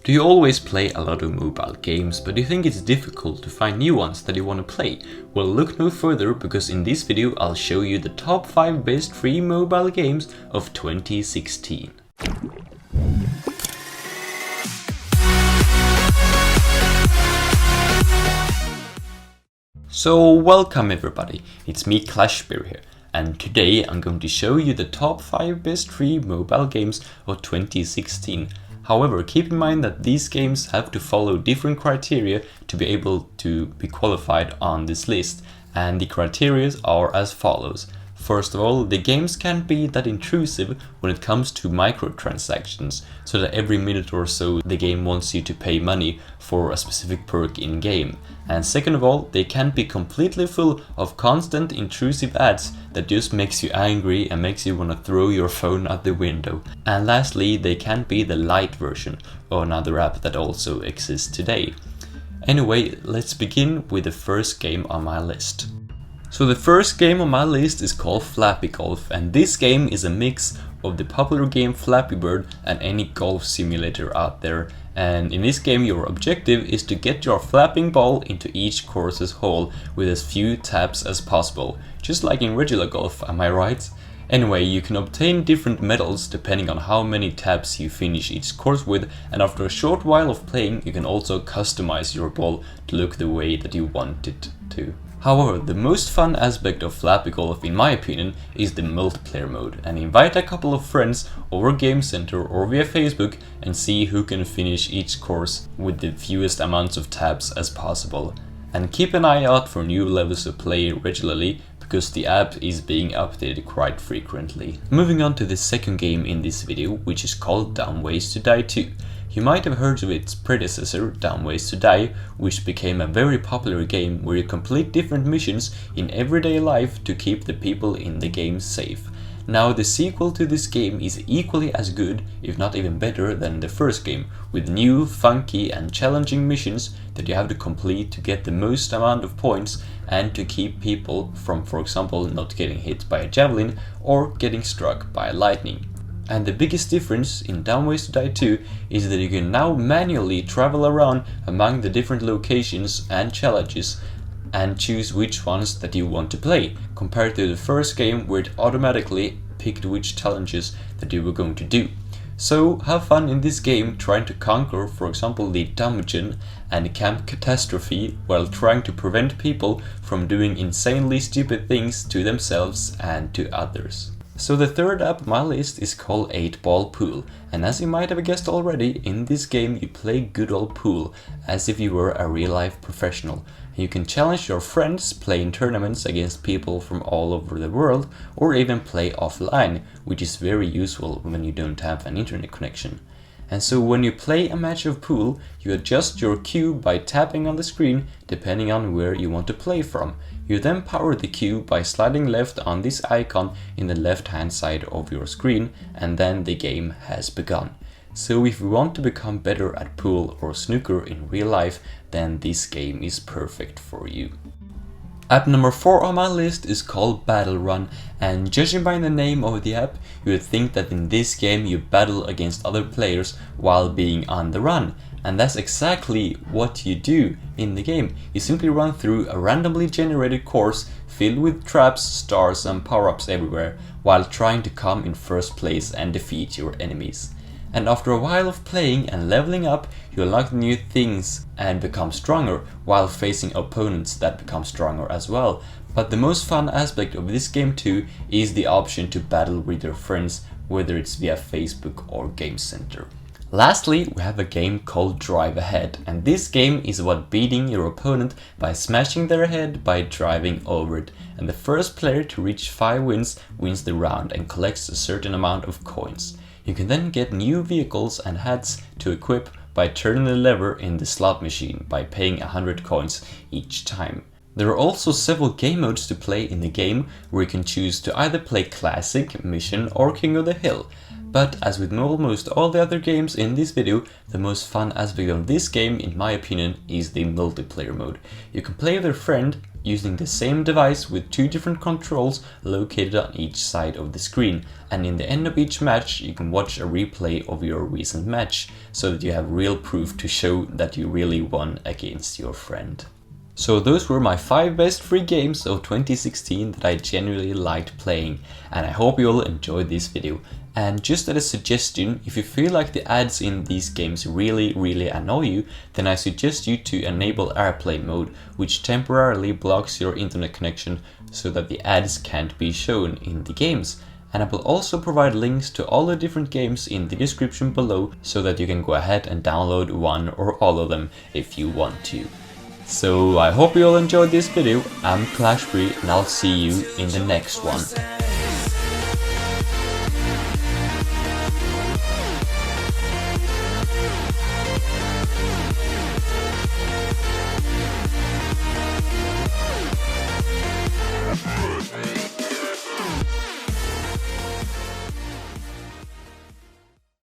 Do you always play a lot of mobile games, but you think it's difficult to find new ones that you want to play? Well, look no further, because in this video I'll show you the top 5 best free mobile games of 2016. So welcome everybody, it's me Clashbear here, and today I'm going to show you the top 5 best free mobile games of 2016. However, keep in mind that these games have to follow different criteria to be able to be qualified on this list, and the criteria are as follows. First of all, the games can't be that intrusive when it comes to microtransactions, so that every minute or so the game wants you to pay money for a specific perk in game. And second of all, they can't be completely full of constant intrusive ads that just makes you angry and makes you want to throw your phone out the window. And lastly, they can't be the light version of another app that also exists today. Anyway, let's begin with the first game on my list. So the first game on my list is called Flappy Golf, and this game is a mix of the popular game Flappy Bird and any golf simulator out there. And in this game your objective is to get your flapping ball into each course's hole with as few taps as possible. Just like in regular golf, am I right? Anyway, you can obtain different medals depending on how many taps you finish each course with, and after a short while of playing you can also customize your ball to look the way that you want it to. However, the most fun aspect of Flappy Golf, in my opinion, is the multiplayer mode, and invite a couple of friends over Game Center or via Facebook and see who can finish each course with the fewest amounts of taps as possible. And keep an eye out for new levels to play regularly, because the app is being updated quite frequently. Moving on to the second game in this video, which is called Dumb Ways to Die 2. You might have heard of its predecessor, Dumb Ways to Die, which became a very popular game where you complete different missions in everyday life to keep the people in the game safe. Now the sequel to this game is equally as good, if not even better than the first game, with new, funky and challenging missions that you have to complete to get the most amount of points and to keep people from, for example, not getting hit by a javelin or getting struck by lightning. And the biggest difference in Dumb Ways to Die 2 is that you can now manually travel around among the different locations and challenges and choose which ones that you want to play, compared to the first game where it automatically picked which challenges that you were going to do. So have fun in this game trying to conquer, for example, the dungeon and Camp Catastrophe, while trying to prevent people from doing insanely stupid things to themselves and to others. So the third app on my list is called 8-Ball Pool, and as you might have guessed already, in this game you play good old pool as if you were a real-life professional. You can challenge your friends, play in tournaments against people from all over the world, or even play offline, which is very useful when you don't have an internet connection. And so when you play a match of pool, you adjust your cue by tapping on the screen depending on where you want to play from. You then power the cue by sliding left on this icon in the left hand side of your screen, and then the game has begun. So if you want to become better at pool or snooker in real life, then this game is perfect for you. App number 4 on my list is called Battle Run, and judging by the name of the app, you would think that in this game you battle against other players while being on the run. And that's exactly what you do in the game. You simply run through a randomly generated course filled with traps, stars and power-ups everywhere, while trying to come in first place and defeat your enemies. And after a while of playing and leveling up, you unlock new things and become stronger, while facing opponents that become stronger as well. But the most fun aspect of this game too is the option to battle with your friends, whether it's via Facebook or Game Center. Lastly, we have a game called Drive Ahead, and this game is about beating your opponent by smashing their head by driving over it, and the first player to reach 5 wins wins the round and collects a certain amount of coins. You can then get new vehicles and hats to equip by turning the lever in the slot machine by paying 100 coins each time. There are also several game modes to play in the game, where you can choose to either play Classic, Mission or King of the Hill. But as with almost all the other games in this video, the most fun aspect of this game, in my opinion, is the multiplayer mode. You can play with a friend using the same device with 2 different controls located on each side of the screen, and in the end of each match you can watch a replay of your recent match, so that you have real proof to show that you really won against your friend. So those were my 5 best free games of 2016 that I genuinely liked playing, and I hope you all enjoyed this video. And just as a suggestion, if you feel like the ads in these games really annoy you, then I suggest you to enable airplane mode, which temporarily blocks your internet connection so that the ads can't be shown in the games. And I will also provide links to all the different games in the description below, so that you can go ahead and download one or all of them if you want to. So I hope you all enjoyed this video. I'm Clashbury and I'll see you in the next one.